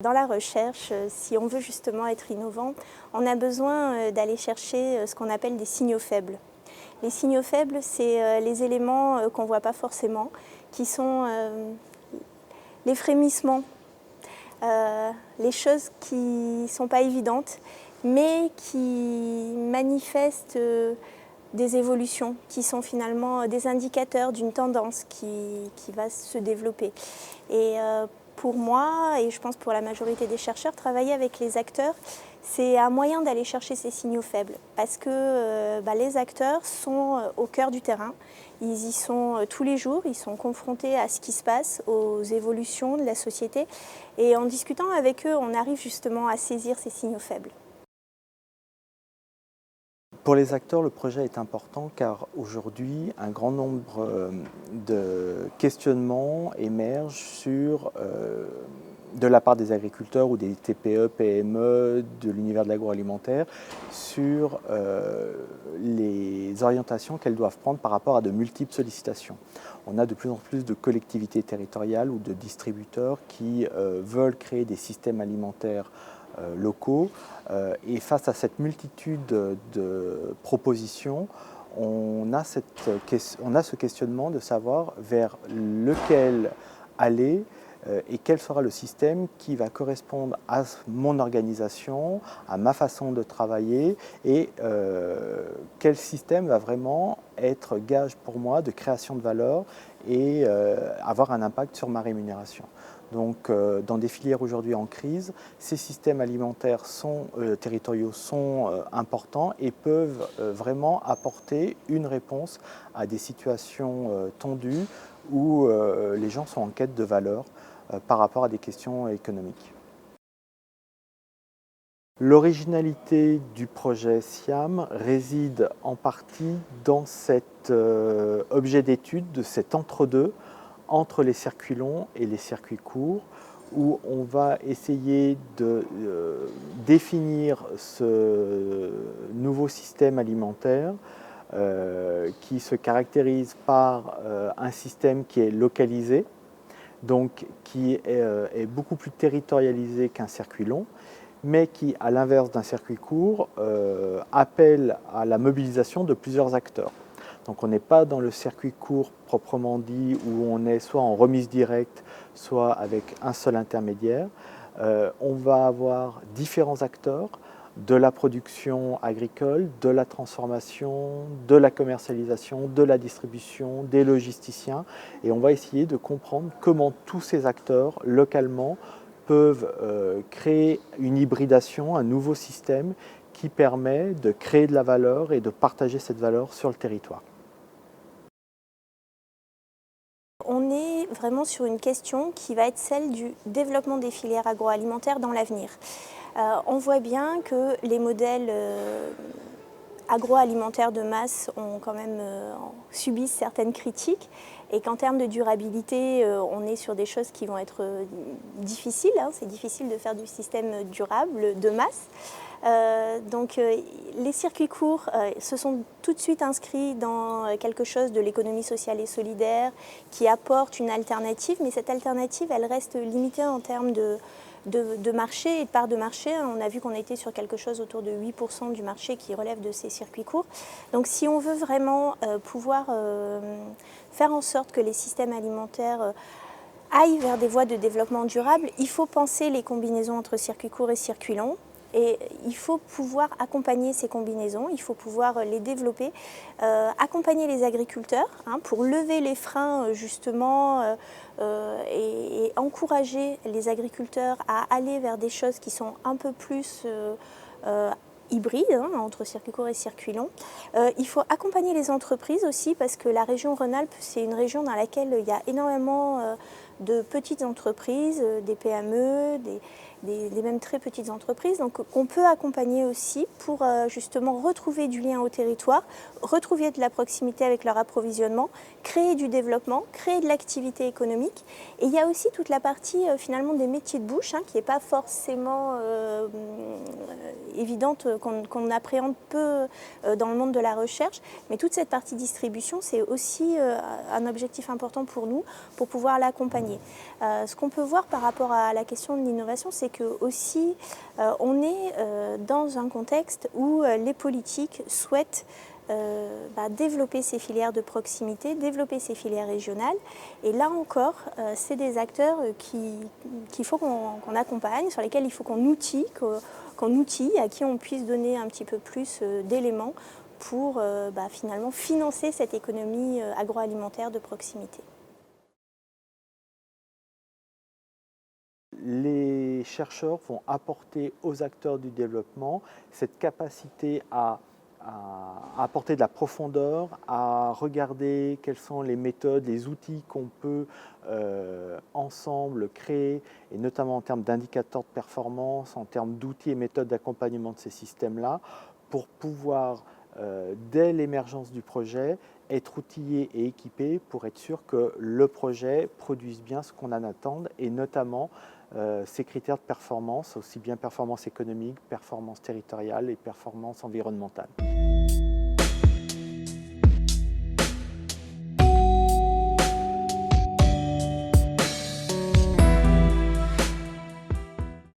Dans la recherche, si on veut justement être innovant, on a besoin d'aller chercher ce qu'on appelle des signaux faibles. Les signaux faibles, c'est les éléments qu'on ne voit pas forcément, qui sont les frémissements, les choses qui ne sont pas évidentes, mais qui manifestent des évolutions, qui sont finalement des indicateurs d'une tendance qui va se développer. Et pour moi, et je pense pour la majorité des chercheurs, travailler avec les acteurs, c'est un moyen d'aller chercher ces signaux faibles. Parce que les acteurs sont au cœur du terrain, ils y sont tous les jours, ils sont confrontés à ce qui se passe, aux évolutions de la société. Et en discutant avec eux, on arrive justement à saisir ces signaux faibles. Pour les acteurs, le projet est important car aujourd'hui, un grand nombre de questionnements émergent de la part des agriculteurs ou des TPE, PME, de l'univers de l'agroalimentaire, sur les orientations qu'elles doivent prendre par rapport à de multiples sollicitations. On a de plus en plus de collectivités territoriales ou de distributeurs qui veulent créer des systèmes alimentaires locaux. Et face à cette multitude de propositions, on a ce questionnement de savoir vers lequel aller et quel sera le système qui va correspondre à mon organisation, à ma façon de travailler et quel système va vraiment être gage pour moi de création de valeur et avoir un impact sur ma rémunération. Donc, dans des filières aujourd'hui en crise, ces systèmes alimentaires territoriaux sont importants et peuvent vraiment apporter une réponse à des situations tendues où les gens sont en quête de valeur par rapport à des questions économiques. L'originalité du projet SIAM réside en partie dans cet objet d'étude, de cet entre-deux, entre les circuits longs et les circuits courts, où on va essayer de définir ce nouveau système alimentaire qui se caractérise par un système qui est localisé, donc qui est beaucoup plus territorialisé qu'un circuit long, mais qui, à l'inverse d'un circuit court, appelle à la mobilisation de plusieurs acteurs. Donc on n'est pas dans le circuit court proprement dit, où on est soit en remise directe, soit avec un seul intermédiaire. On va avoir différents acteurs de la production agricole, de la transformation, de la commercialisation, de la distribution, des logisticiens. Et on va essayer de comprendre comment tous ces acteurs, localement, peuvent créer une hybridation, un nouveau système qui permet de créer de la valeur et de partager cette valeur sur le territoire. On est vraiment sur une question qui va être celle du développement des filières agroalimentaires dans l'avenir. On voit bien que les modèles agroalimentaires de masse ont quand même subissent certaines critiques et qu'en termes de durabilité, on est sur des choses qui vont être difficiles. C'est difficile de faire du système durable de masse. Donc les circuits courts se sont tout de suite inscrits dans quelque chose de l'économie sociale et solidaire qui apporte une alternative, mais cette alternative, elle reste limitée en termes de marché et de part de marché. On a vu qu'on était sur quelque chose autour de 8% du marché qui relève de ces circuits courts. Donc si on veut vraiment pouvoir faire en sorte que les systèmes alimentaires aillent vers des voies de développement durable, il faut penser les combinaisons entre circuits courts et circuits longs. Et il faut pouvoir accompagner ces combinaisons, il faut pouvoir les développer, accompagner les agriculteurs pour lever les freins justement et encourager les agriculteurs à aller vers des choses qui sont un peu plus hybrides entre circuits courts et circuits longs. Il faut accompagner les entreprises aussi parce que la région Rhône-Alpes, c'est une région dans laquelle il y a énormément de petites entreprises, des PME, des même très petites entreprises, donc qu'on peut accompagner aussi pour justement retrouver du lien au territoire, retrouver de la proximité avec leur approvisionnement, créer du développement, créer de l'activité économique. Et il y a aussi toute la partie finalement des métiers de bouche qui n'est pas forcément évidente, qu'on appréhende peu dans le monde de la recherche. Mais toute cette partie distribution, c'est aussi un objectif important pour nous, pour pouvoir l'accompagner. Ce qu'on peut voir par rapport à la question de l'innovation, c'est que aussi on est dans un contexte où les politiques souhaitent développer ces filières de proximité, développer ces filières régionales. Et là encore, c'est des acteurs qu'il faut qu'on accompagne, sur lesquels il faut qu'on outille, à qui on puisse donner un petit peu plus d'éléments pour finalement financer cette économie agroalimentaire de proximité. Les chercheurs vont apporter aux acteurs du développement cette capacité à apporter de la profondeur, à regarder quelles sont les méthodes, les outils qu'on peut ensemble créer, et notamment en termes d'indicateurs de performance, en termes d'outils et méthodes d'accompagnement de ces systèmes-là, pour pouvoir, dès l'émergence du projet, être outillé et équipé pour être sûr que le projet produise bien ce qu'on en attend, et notamment ces critères de performance, aussi bien performance économique, performance territoriale et performance environnementale.